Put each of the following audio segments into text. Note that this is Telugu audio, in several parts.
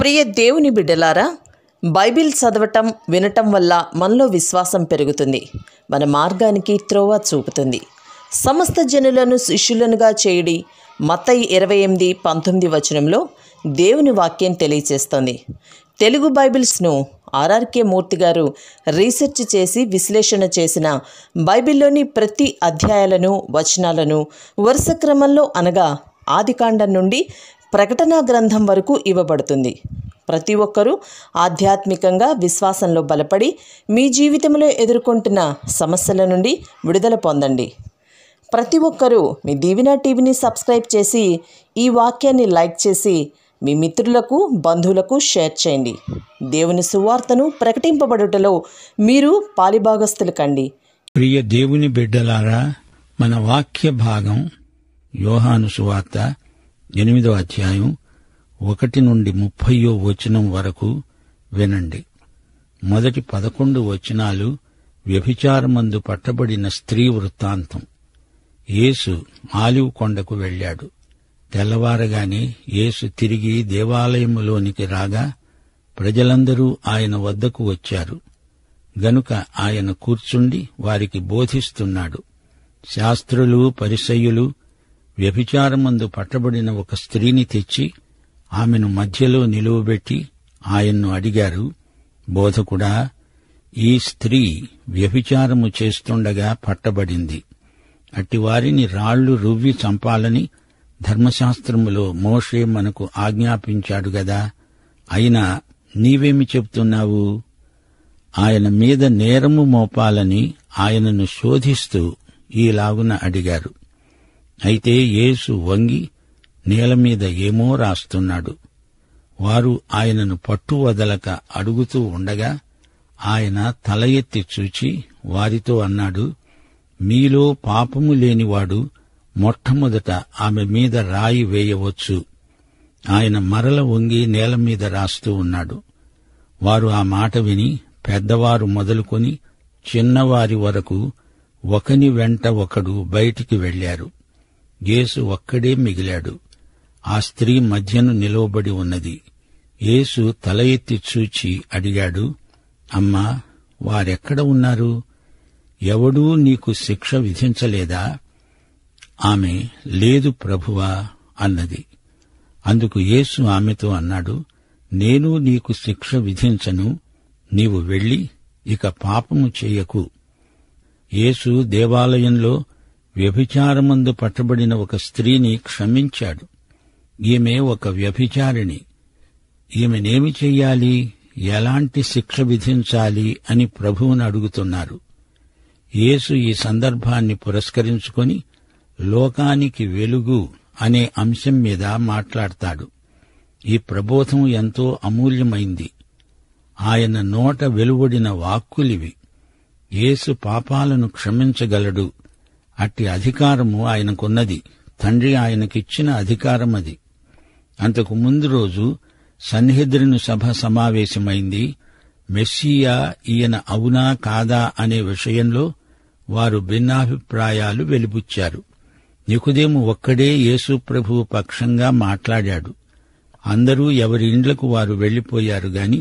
ప్రియ దేవుని బిడ్డలారా, బైబిల్ చదవటం వినటం వల్ల మనలో విశ్వాసం పెరుగుతుంది. మన మార్గానికి త్రోవ చూపుతుంది. సమస్త జనులను శిష్యులనుగా చేయుడి మత్తయి 28:19 వచనంలో దేవుని వాక్యం తెలియచేస్తోంది. తెలుగు బైబిల్స్ను ఆర్ఆర్కే మూర్తి గారు రీసెర్చ్ చేసి విశ్లేషణ చేసిన బైబిల్లోని ప్రతి అధ్యాయాలను వచనాలను వరుస క్రమంలో అనగా ఆదికాండం నుండి ప్రకటనా గ్రంథం వరకు ఇవ్వబడుతుంది. ప్రతి ఒక్కరూ ఆధ్యాత్మికంగా విశ్వాసంలో బలపడి మీ జీవితంలో ఎదుర్కొంటున్న సమస్యల నుండి విడుదల పొందండి. ప్రతి ఒక్కరూ మీ దీవెన టీవీని సబ్స్క్రైబ్ చేసి ఈ వాక్యాన్ని లైక్ చేసి మీ మిత్రులకు బంధువులకు షేర్ చేయండి. దేవుని సువార్తను ప్రకటింపబడుటలో మీరు పాలిభాగస్తులు కండి. ప్రియ దేవుని బిడ్డలారా, మన వాక్య భాగం యోహాను సువార్త 8వ అధ్యాయం 1 నుండి 30వ వచనం వరకు వినండి. మొదటి 11 వచనాలు వ్యభిచారమందు పట్టబడిన స్త్రీ వృత్తాంతం. యేసు ఆలివ్ కొండకు వెళ్ళాడు. తెల్లవారగానే యేసు తిరిగి దేవాలయములోనికి రాగా ప్రజలందరూ ఆయన వద్దకు వచ్చారు. గనుక ఆయన కూర్చుండి వారికి బోధిస్తున్నాడు. శాస్త్రులు, పరిసయ్యులు వ్యభిచారమందు పట్టబడిన ఒక స్త్రీని తెచ్చి ఆమెను మధ్యలో నిలువబెట్టి ఆయన్ను అడిగారు, బోధకుడా, ఈ స్త్రీ వ్యభిచారము చేస్తుండగా పట్టబడింది. అట్టివారిని రాళ్లు రువ్వి చంపాలని ధర్మశాస్త్రములో మోషే మనకు ఆజ్ఞాపించాడు గదా. అయినా నీవేమి చెప్తున్నావు? ఆయన మీద నేరము మోపాలని ఆయనను శోధిస్తూ ఈలాగున అడిగారు. అయితే యేసు వంగి నేలమీద ఏమో రాస్తున్నాడు. వారు ఆయనను పట్టు వదలక అడుగుతూ ఉండగా ఆయన తల ఎత్తి చూచి వారితో అన్నాడు, మీలో పాపము లేనివాడు మొట్టమొదట ఆమె మీద రాయి వేయవచ్చు. ఆయన మరల వంగి నేలమీద రాస్తూ ఉన్నాడు. వారు ఆ మాట విని పెద్దవారు మొదలుకొని చిన్నవారి వరకు ఒకని వెంట ఒకడు బయటికి వెళ్లారు. యేసు ఒక్కడే మిగిలాడు. ఆ స్త్రీ మధ్యను నిలవబడి ఉన్నది. యేసు తల ఎత్తి చూచి అడిగాడు, అమ్మా, వారెక్కడ ఉన్నారు? ఎవడూ నీకు శిక్ష విధించలేదా? ఆమె, లేదు ప్రభువా అన్నది. అందుకు యేసు ఆమెతో అన్నాడు, నేను నీకు శిక్ష విధించను. నీవు వెళ్లి ఇక పాపము చేయకు. యేసు దేవాలయంలో వ్యభిచారమందు పట్టబడిన ఒక స్త్రీని క్షమించాడు. ఈమె ఒక వ్యభిచారిణి. ఈమెనేమి చెయ్యాలి, ఎలాంటి శిక్ష విధించాలి అని ప్రభువును అడుగుతున్నారు. యేసు ఈ సందర్భాన్ని పురస్కరించుకొని లోకానికి వెలుగు అనే అంశం మీద మాట్లాడతాడు. ఈ ప్రబోధం ఎంతో అమూల్యమైంది. ఆయన నోట వెలువడిన వాక్కులివి. యేసు పాపాలను క్షమించగలడు. అట్టి అధికారము ఆయనకున్నది. తండ్రి ఆయనకిచ్చిన అధికారమది. అంతకు ముందు రోజు సన్హెద్రిను సభ సమావేశమైంది. మెస్సియా ఈయన అవునా కాదా అనే విషయంలో వారు భిన్నాభిప్రాయాలు వెలిబుచ్చారు. నికోదేము ఒక్కడే యేసు ప్రభువు పక్షంగా మాట్లాడాడు. అందరూ ఎవరి ఇండ్లకు వారు వెళ్లిపోయారు గాని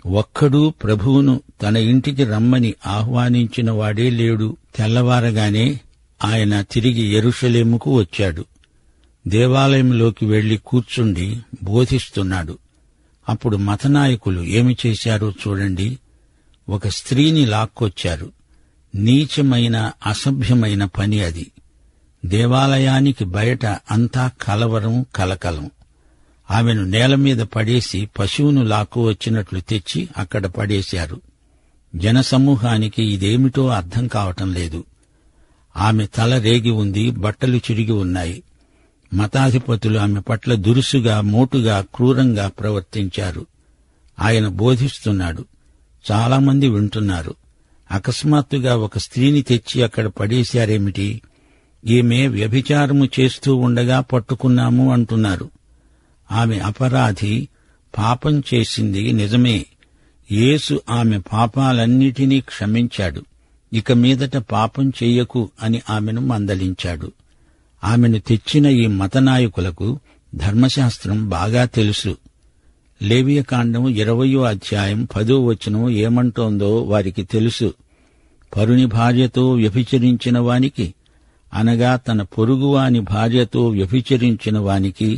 ఒక్కడూ ప్రభువును తన ఇంటికి రమ్మని ఆహ్వానించిన వాడే లేడు. తెల్లవారగానే ఆయన తిరిగి యెరూషలేముకు వచ్చాడు. దేవాలయంలోకి వెళ్లి కూర్చుండి బోధిస్తున్నాడు. అప్పుడు మతనాయకులు ఏమి చేశారో చూడండి. ఒక స్త్రీని లాక్కొచ్చారు. నీచమైన, అసభ్యమైన పని అది. దేవాలయానికి బయట అంతా కలవరం, కలకలం. ఆమెను నేలమీద పడేసి పశువును లాక్కు వచ్చినట్లు తెచ్చి అక్కడ పడేశారు. జనసమూహానికి ఇదేమిటో అర్థం కావటం లేదు. ఆమె తల రేగి ఉంది, బట్టలు చిరిగి ఉన్నాయి. మతాధిపతులు ఆమె పట్ల దురుసుగా, మోటుగా, క్రూరంగా ప్రవర్తించారు. ఆయన బోధిస్తున్నాడు. చాలామంది వింటున్నారు. అకస్మాత్తుగా ఒక స్త్రీని తెచ్చి అక్కడ పడేశారేమిటి? ఈమె వ్యభిచారము చేస్తూ ఉండగా పట్టుకున్నాము అంటున్నారు. ఆమె అపరాధి, పాపం చేసింది నిజమే. యేసు ఆమె పాపాలన్నిటినీ క్షమించాడు. ఇక మీదట పాపం చెయ్యకు అని ఆమెను మందలించాడు. ఆమెను తెచ్చిన ఈ మతనాయకులకు ధర్మశాస్త్రం బాగా తెలుసు. లేవియకాండం 20వ అధ్యాయం 10వ వచనం ఏమంటోందో వారికి తెలుసు. పరుని భార్యతో వ్యభిచరించిన వానికి, అనగా తన పొరుగువాని భార్యతో వ్యభిచరించిన వానికి,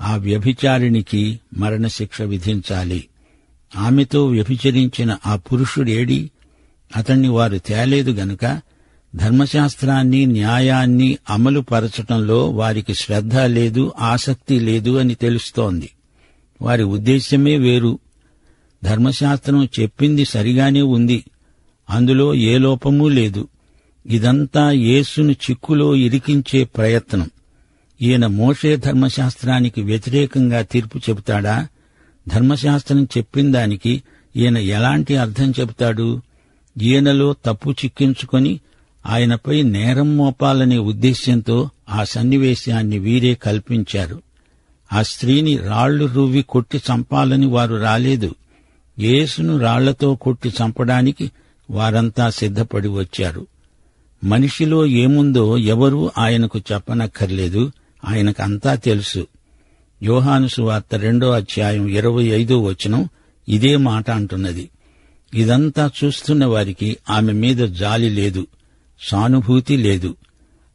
ఆ వ్యభిచారిణికి మరణశిక్ష విధించాలి. ఆమెతో వ్యభిచరించిన ఆ పురుషుడేడి? అతణ్ణి వారు తేలేదు గనుక ధర్మశాస్త్రాన్ని, న్యాయాన్ని అమలు పరచటంలో వారికి శ్రద్ధ లేదు, ఆసక్తి లేదు అని తెలుస్తోంది. వారి ఉద్దేశ్యమే వేరు. ధర్మశాస్త్రం చెప్పింది సరిగానే ఉంది, అందులో ఏ లోపమూ లేదు. ఇదంతా యేసును చిక్కులో ఇరికించే ప్రయత్నం. ఈయన మోషే ధర్మశాస్త్రానికి వ్యతిరేకంగా తీర్పు చెబుతాడా? ధర్మశాస్త్రం చెప్పిందానికి ఈయన ఎలాంటి అర్థం చెబుతాడు? ఈయనలో తప్పు చిక్కించుకొని ఆయనపై నేరం మోపాలనే ఉద్దేశ్యంతో ఆ సన్నివేశాన్ని వీరే కల్పించారు. ఆ స్త్రీని రాళ్లు రువ్వి కొట్టి చంపాలని వారు రాలేదు. యేసును రాళ్లతో కొట్టి చంపడానికి వారంతా సిద్ధపడి వచ్చారు. మనిషిలో ఏముందో ఎవరూ ఆయనకు చెప్పనక్కర్లేదు, ఆయనకంతా తెలుసు. యోహాను సువార్త 2వ అధ్యాయం 25వ వచనం ఇదే మాట అంటున్నది. ఇదంతా చూస్తున్న వారికి ఆమె మీద జాలి లేదు, సానుభూతి లేదు.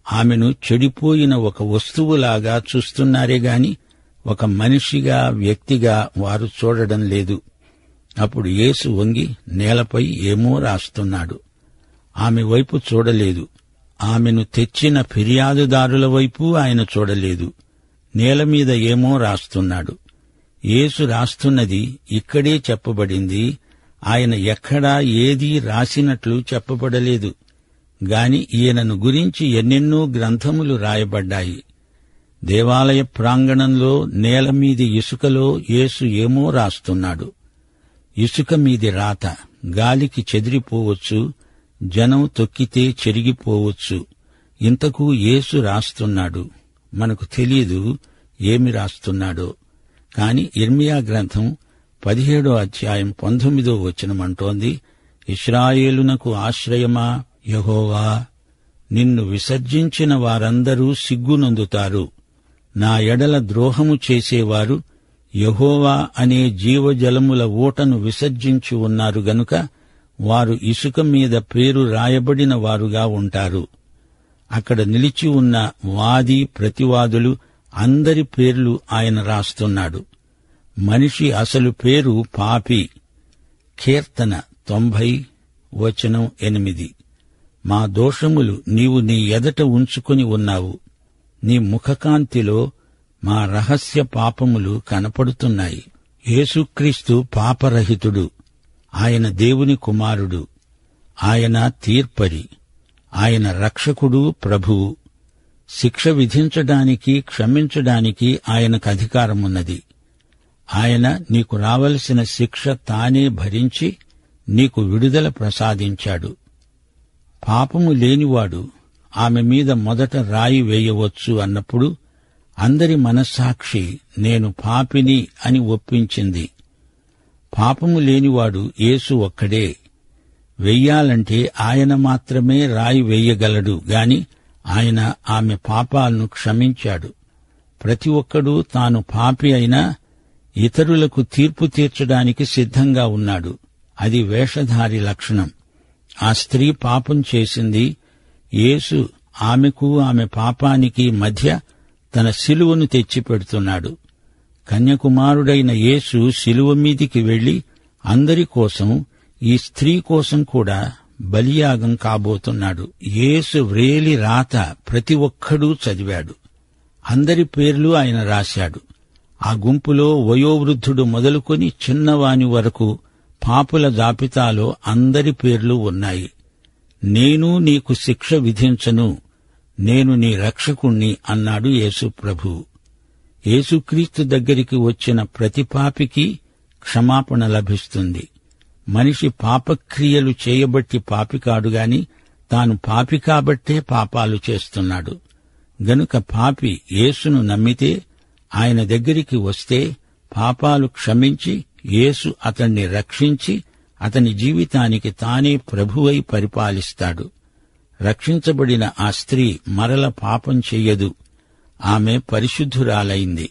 ఆమెను చెడిపోయిన ఒక వస్తువులాగా చూస్తున్నారే గాని ఒక మనిషిగా, వ్యక్తిగా వారు చూడడం లేదు. అప్పుడు యేసు వంగి నేలపై ఏమో రాస్తున్నాడు. ఆమె వైపు చూడలేదు. ఆమెను తెచ్చిన ఫిర్యాదుదారుల వైపు ఆయన చూడలేదు. నేల మీద ఏమో రాస్తున్నాడు. యేసు రాస్తున్నది ఇక్కడే చెప్పబడింది. ఆయన ఎక్కడా ఏదీ రాసినట్లు చెప్పబడలేదు. గాని ఈయనను గురించి ఎన్నెన్నో గ్రంథములు రాయబడ్డాయి. దేవాలయ ప్రాంగణంలో నేలమీది ఇసుకలో యేసు ఏమో రాస్తున్నాడు. ఇసుక మీది రాత గాలికి చెదిరిపోవచ్చు, జనం తొక్కితే చెరిగిపోవచ్చు. ఇంతకు యేసు రాస్తున్నాడు. మనకు తెలియదు ఏమి రాస్తున్నాడో. కాని ఇర్మియా గ్రంథం 17వ అధ్యాయం 19వ వచనం అంటోంది, ఇశ్రాయేలునకు ఆశ్రయమా యెహోవా, నిన్ను విసర్జించిన వారందరూ సిగ్గునొందుతారు. నా ఎడల ద్రోహము చేసేవారు యెహోవా అనే జీవజలముల ఊటను విసర్జించి ఉన్నారు గనుక వారు ఇసుక మీద పేరు రాయబడిన వారుగా ఉంటారు. అక్కడ నిలిచి ఉన్న వాది, ప్రతివాదులు అందరి పేర్లు ఆయన రాస్తున్నాడు. మనిషి అసలు పేరు పాపి. కీర్తన 90 వచనం 8, మా దోషములు నీవు నీ ఎదట ఉంచుకొని ఉన్నావు. నీ ముఖకాంతిలో మా రహస్య పాపములు కనపడుతున్నాయి. యేసుక్రీస్తు పాపరహితుడు. ఆయన దేవుని కుమారుడు. ఆయన తీర్పరి. ఆయన రక్షకుడు, ప్రభువు. శిక్ష విధించడానికి, క్షమించడానికి ఆయనకు అధికారమున్నది. ఆయన నీకు రావలసిన శిక్ష తానే భరించి నీకు విడుదల ప్రసాదించాడు. పాపము లేనివాడు ఆమె మీద మొదట రాయి వేయవచ్చు అన్నప్పుడు అందరి మనస్సాక్షి నేను పాపిని అని ఒప్పించింది. పాపము లేనివాడు యేసు ఒక్కడే. వెయ్యాలంటే ఆయన మాత్రమే రాయి వేయగలడు గాని ఆయన ఆమె పాపాలను క్షమించాడు. ప్రతి ఒక్కడూ తాను పాపి అయినా ఇతరులకు తీర్పు తీర్చడానికి సిద్ధంగా ఉన్నాడు. అది వేషధారి లక్షణం. ఆ స్త్రీ పాపం చేసింది. యేసు ఆమెకు, ఆమె పాపానికి మధ్య తన శిలువను తెచ్చిపెడుతున్నాడు. కన్యకుమారుడైన యేసు శిలువ మీదికి వెళ్లి అందరి కోసం, ఈ స్త్రీ కోసం కూడా బలియాగం కాబోతున్నాడు. యేసు వ్రేలి రాత ప్రతి ఒక్కడూ చదివాడు. అందరి పేర్లు ఆయన రాశాడు. ఆ గుంపులో వయోవృద్ధుడు మొదలుకొని చిన్నవాని వరకు పాపుల జాబితాలో అందరి పేర్లు ఉన్నాయి. నేను నీకు శిక్ష విధించను, నేను నీ రక్షకుణ్ణి అన్నాడు యేసు ప్రభువు. యేసుక్రీస్తు దగ్గరికి వచ్చిన ప్రతి పాపికి క్షమాపణ లభిస్తుంది. మనిషి పాపక్రియలు చేయబట్టి పాపి కాడుగాని తాను పాపి కాబట్టే పాపాలు చేస్తున్నాడు. గనుక పాపి యేసును నమ్మితే, ఆయన దగ్గరికి వస్తే పాపాలు క్షమించి యేసు అతణ్ణి రక్షించి అతని జీవితానికి తానే ప్రభువై పరిపాలిస్తాడు. రక్షించబడిన ఆ స్త్రీ మరల పాపం చెయ్యదు. ఆమె పరిశుద్ధురాలైంది.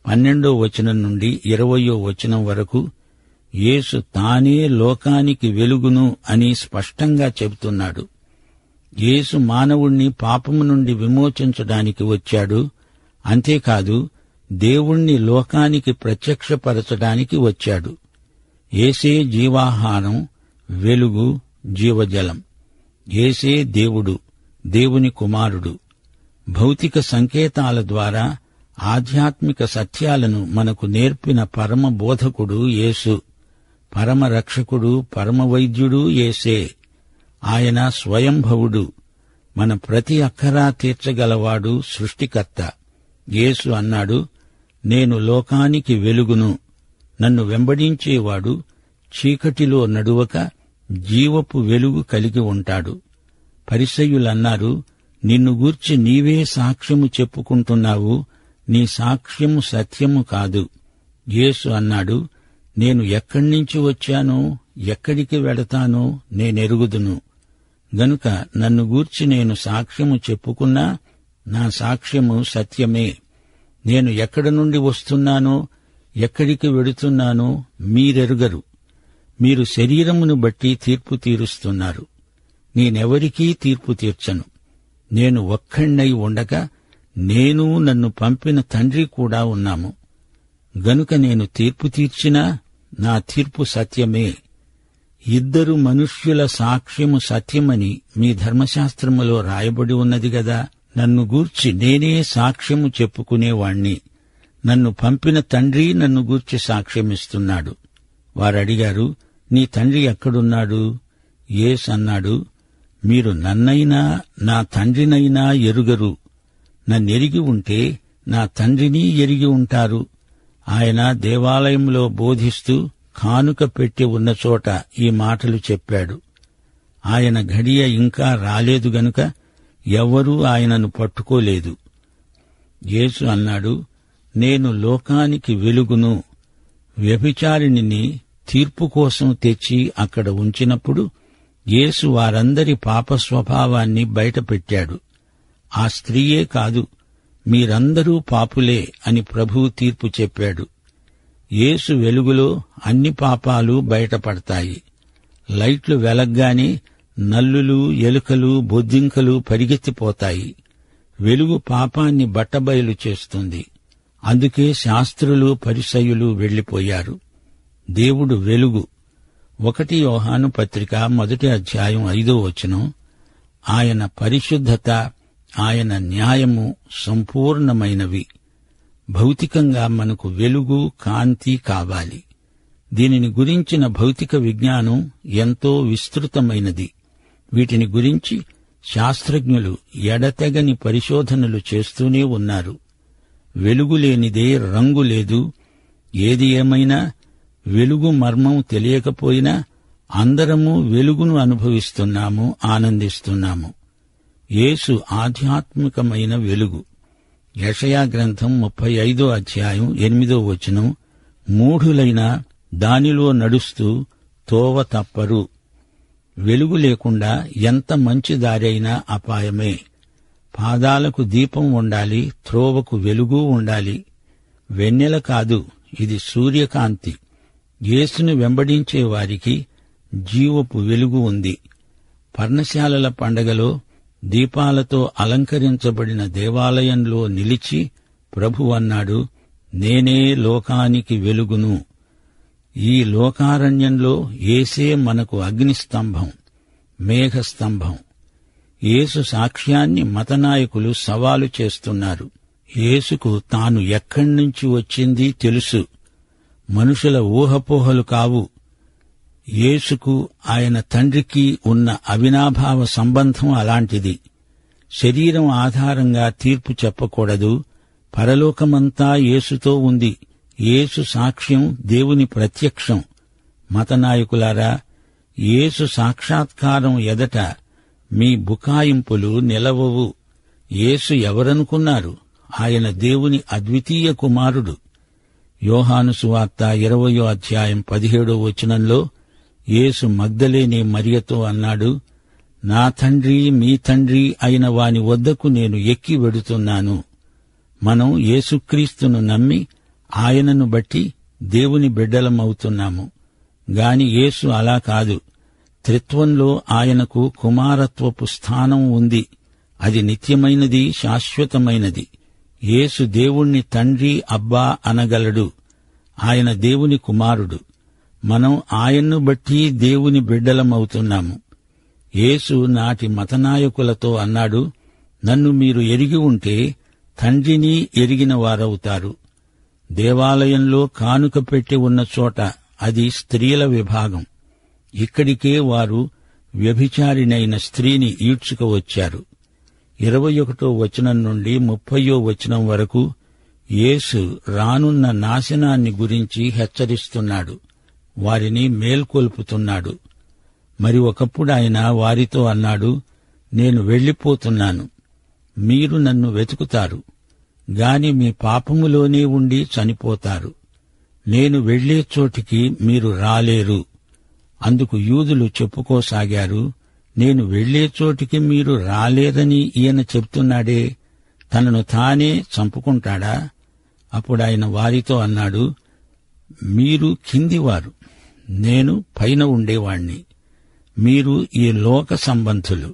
12వ వచనం నుండి 20వ వచనం వరకు యేసు తానే లోకానికి వెలుగును అని స్పష్టంగా చెబుతున్నాడు. యేసు మానవుణ్ణి పాపము నుండి విమోచించడానికి వచ్చాడు. అంతేకాదు, దేవుణ్ణి లోకానికి ప్రత్యక్షపరచడానికి వచ్చాడు. యేసే జీవాహారం, వెలుగు, జీవజలం. యేసే దేవుడు, దేవుని కుమారుడు. భౌతిక సంకేతాల ద్వారా ఆధ్యాత్మిక సత్యాలను మనకు నేర్పిన పరమ బోధకుడు యేసు. పరమ రక్షకుడు, పరమ వైద్యుడు యేసే. ఆయన స్వయంభవుడు, మన ప్రతి అక్కరా తీర్చగలవాడు, సృష్టికర్త. యేసు అన్నాడు, నేను లోకానికి వెలుగును. నన్ను వెంబడించేవాడు చీకటిలో నడువక జీవపు వెలుగు కలిగి ఉంటాడు. పరిసయ్యులన్నారు, నిన్ను గూర్చి నీవే సాక్ష్యము చెప్పుకుంటున్నావు, నీ సాక్ష్యము సత్యము కాదు. యేసు అన్నాడు, నేను ఎక్కడ్నించి వచ్చానో, ఎక్కడికి వెడతానో నేనెరుగుదును. గనుక నన్ను గూర్చి నేను సాక్ష్యము చెప్పుకున్నా నా సాక్ష్యము సత్యమే. నేను ఎక్కడి నుండి వస్తున్నానో, ఎక్కడికి వెడుతున్నానో మీరెరుగరు. మీరు శరీరమును బట్టి తీర్పు తీరుస్తున్నారు. నేనెవరికీ తీర్పు తీర్చను. నేను ఒక్కణ్ణై ఉండగా నేను, నన్ను పంపిన తండ్రి కూడా ఉన్నాము. గనుక నేను తీర్పు తీర్చినా నా తీర్పు సత్యమే. ఇద్దరు మనుష్యుల సాక్ష్యము సత్యమని మీ ధర్మశాస్త్రములో రాయబడి ఉన్నది గదా. నన్ను గూర్చి నేనే సాక్ష్యము చెప్పుకునేవాణ్ణి. నన్ను పంపిన తండ్రి నన్ను గూర్చి సాక్ష్యమిస్తున్నాడు. వారడిగారు, నీ తండ్రి ఎక్కడున్నాడు? యేసు అన్నాడు, మీరు నన్నైనా నా తండ్రినైనా ఎరుగరు. నన్నెరిగి ఉంటే నా తండ్రిని ఎరిగి ఉంటారు. ఆయన దేవాలయంలో బోధిస్తూ కానుక పెట్టి ఉన్న చోట ఈ మాటలు చెప్పాడు. ఆయన ఘడియ ఇంకా రాలేదు గనుక ఎవ్వరూ ఆయనను పట్టుకోలేదు. యేసు అన్నాడు, నేను లోకానికి వెలుగును. వ్యభిచారిణిని తీర్పు కోసం తెచ్చి అక్కడ ఉంచినప్పుడు యేసు వారందరి పాపస్వభావాన్ని బయటపెట్టాడు. ఆ స్త్రీయే కాదు, మీరందరూ పాపులే అని ప్రభువు తీర్పు చెప్పాడు. యేసు వెలుగులో అన్ని పాపాలు బయటపడతాయి. లైట్లు వెలగ్గానే నల్లులు, ఎలుకలు, బొద్దింకలు పరిగెత్తిపోతాయి. వెలుగు పాపాన్ని బట్టబయలు చేస్తుంది. అందుకే శాస్త్రులు, పరిసయ్యులు వెళ్లిపోయారు. దేవుడు వెలుగు. 1 యోహాను పత్రిక 1వ అధ్యాయం 5వ వచనం, ఆయన పరిశుద్ధత, ఆయన న్యాయము సంపూర్ణమైనవి. భౌతికంగా మనకు వెలుగు, కాంతి కావాలి. దీనిని గురించిన భౌతిక విజ్ఞానం ఎంతో విస్తృతమైనది. వీటిని గురించి శాస్త్రజ్ఞులు ఎడతెగని పరిశోధనలు చేస్తూనే ఉన్నారు. వెలుగు లేనిదే రంగు లేదు. ఏది ఏమైనా వెలుగు మర్మం తెలియకపోయినా అందరము వెలుగును అనుభవిస్తున్నాము, ఆనందిస్తున్నాము. యేసు ఆధ్యాత్మికమైన వెలుగు. యెషయా గ్రంథం 35వ అధ్యాయం 8వ వచనం, మూఢులైన దానిలో నడుస్తూ తోవ తప్పరు. వెలుగు లేకుండా ఎంత మంచి దారైనా అపాయమే. పాదాలకు దీపం ఉండాలి, త్రోవకు వెలుగు ఉండాలి. వెన్నెల కాదు, ఇది సూర్యకాంతి. యేసును వెంబడించే వారికి జీవపు వెలుగు ఉంది. పర్ణశాలల పండగలో దీపాలతో అలంకరించబడిన దేవాలయంలో నిలిచి ప్రభువన్నాడు, నేనే లోకానికి వెలుగును. ఈ లోకారణ్యంలో యేసే మనకు అగ్నిస్తంభం, మేఘస్తంభం. యేసు సాక్ష్యాన్ని మతనాయకులు సవాలు చేస్తున్నారు. యేసుకు తాను ఎక్కడ్నుంచి వచ్చింది తెలుసు. మనుషుల ఊహపోహలు కావు. యేసుకు ఆయన తండ్రికి ఉన్న అవినాభావ సంబంధం అలాంటిది. శరీరం ఆధారంగా తీర్పు చెప్పకూడదు. పరలోకమంతా యేసుతో ఉంది. యేసు సాక్ష్యం దేవుని ప్రత్యక్షం. మతనాయకులారా, యేసు సాక్షాత్కారం ఎదట మీ బుకాయింపులు నిలవవు. యేసు ఎవరనుకున్నారు? ఆయన దేవుని అద్వితీయ కుమారుడు. యోహాను సువార్త 20వ అధ్యాయం 17వ వచనంలో యేసు మగ్దలేనే మరియతో అన్నాడు, నా తండ్రి, మీ తండ్రి అయిన వాని వద్దకు నేను ఎక్కి వెడుతున్నాను. మనం యేసుక్రీస్తును నమ్మి ఆయనను బట్టి దేవుని బిడ్డలమవుతున్నాము. గాని యేసు అలా కాదు. త్రిత్వంలో ఆయనకు కుమారత్వపు స్థానం ఉంది. అది నిత్యమైనది, శాశ్వతమైనది. యేసు దేవుణ్ణి తండ్రి, అబ్బా అనగలడు. ఆయన దేవుని కుమారుడు. మనం ఆయన్ను బట్టి దేవుని బిడ్డలమవుతున్నాము. యేసు నాటి మతనాయకులతో అన్నాడు, నన్ను మీరు ఎరిగి ఉంటే తండ్రిని ఎరిగిన వారవుతారు. దేవాలయంలో కానుక పెట్టి ఉన్న చోట అది స్త్రీల విభాగం. ఇక్కడికే వారు వ్యభిచారినైన స్త్రీని ఈడ్చుక వచ్చారు. 21వ వచనం నుండి 30వ వచనం వరకు యేసు రానున్న నాశనాన్ని గురించి హెచ్చరిస్తున్నాడు. వారిని మేల్కొల్పుతున్నాడు. మరి ఒకప్పుడు ఆయన వారితో అన్నాడు, నేను వెళ్ళిపోతున్నాను, మీరు నన్ను వెతుకుతారు, గాని మీ పాపములోనే ఉండి చనిపోతారు. నేను వెళ్లే చోటికి మీరు రాలేరు. అందుకు యూదులు చెప్పుకోసాగారు, నేను వెళ్లే చోటికి మీరు రాలేరని ఈయన చెప్తున్నాడే, తనను తానే చంపుకుంటాడా? అప్పుడాయన వారితో అన్నాడు, మీరు కిందివారు, నేను పైన ఉండేవాణ్ణి. మీరు ఈ లోక సంబంధులు,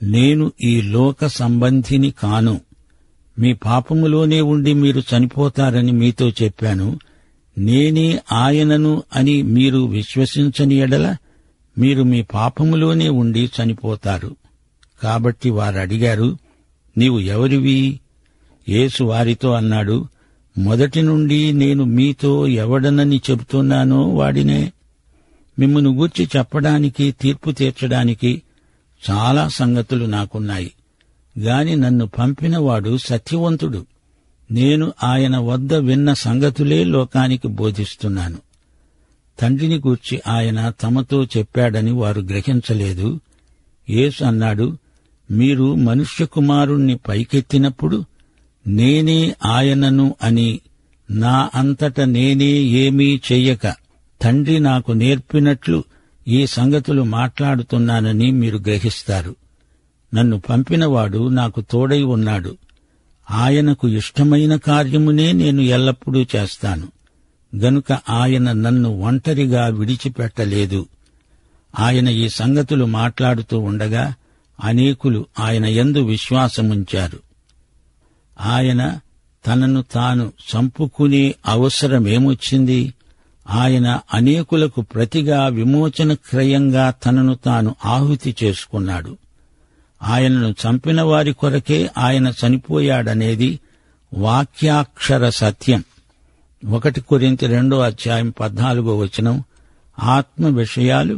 నేను ఈ లోక సంబంధిని కాను. మీ పాపములోనే ఉండి మీరు చనిపోతారని మీతో చెప్పాను. నేనే ఆయనను అని మీరు విశ్వసించని ఎడల మీరు మీ పాపములోనే ఉండి చనిపోతారు. కాబట్టి వారడిగారు, నీవు ఎవరివి? యేసు వారితో అన్నాడు, మొదటి నుండి నేను మీతో ఎవడనని చెబుతున్నానో వాడినే. మిమ్మును గూర్చి చెప్పడానికి, తీర్పు తీర్చడానికి చాలా సంగతులు నాకున్నాయి. గాని నన్ను పంపినవాడు సత్యవంతుడు. నేను ఆయన వద్ద విన్న సంగతులే లోకానికి బోధిస్తున్నాను. తండ్రిని గూర్చి ఆయన తమతో చెప్పాడని వారు గ్రహించలేదు. యేసు అన్నాడు, మీరు మనుష్య కుమారుణ్ణి పైకెత్తినప్పుడు నేనే ఆయనను అని నా అంతట నేనే ఏమీ చెయ్యక తండ్రి నాకు నేర్పినట్లు ఈ సంగతులు మాట్లాడుతున్నానని మీరు గ్రహిస్తారు. నన్ను పంపినవాడు నాకు తోడై ఉన్నాడు. ఆయనకు ఇష్టమైన కార్యమునే నేను ఎల్లప్పుడూ చేస్తాను. గనుక ఆయన నన్ను ఒంటరిగా విడిచిపెట్టలేదు. ఆయన ఈ సంగతులు మాట్లాడుతూ ఉండగా అనేకులు ఆయన యందు విశ్వాసముంచారు. ఆయన తనను తాను చంపుకునే అవసరమేమొచ్చింది? ఆయన అనేకులకు ప్రతిగా విమోచన క్రయంగా తనను తాను ఆహుతి చేసుకున్నాడు. ఆయనను చంపిన వారి కొరకే ఆయన చనిపోయాడనేది వాక్యాక్షర సత్యం. 1 కొరింథీ 2:14 ఆత్మ విషయాలు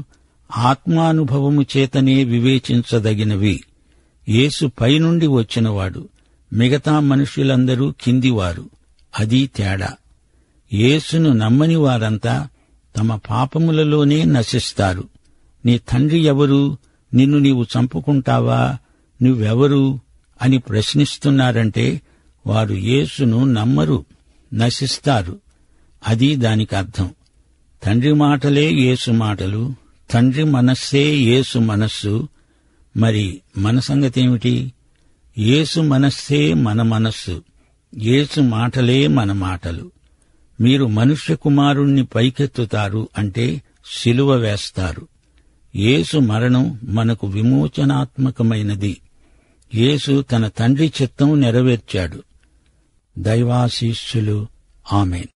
ఆత్మానుభవము చేతనే వివేచించదగినవి. యేసు పైనుండి వచ్చినవాడు, మిగతా మనుష్యులందరూ కిందివారు. అది తేడా. యేసును నమ్మని వారంతా తమ పాపములలోనే నశిస్తారు. నీ తండ్రి ఎవరు? నిన్ను నీవు చంపుకుంటావా? నువ్వెవరు అని ప్రశ్నిస్తున్నారంటే వారు యేసును నమ్మరు, నశిస్తారు. అది దానికి అర్థం. తండ్రి మాటలే యేసు మాటలు, తండ్రి మనస్సే యేసు మనస్సు. మరి మన సంగతేమిటి? యేసు మనస్సే మన మనస్సు, యేసు మాటలే మన మాటలు. మీరు మనుష్య కుమారుణ్ణి పైకెత్తుతారు అంటే శిలువ వేస్తారు. యేసు మరణం మనకు విమోచనాత్మకమైనది. యేసు తన తండ్రి చిత్తం నెరవేర్చాడు. దైవాశీస్సులు. ఆమేన్.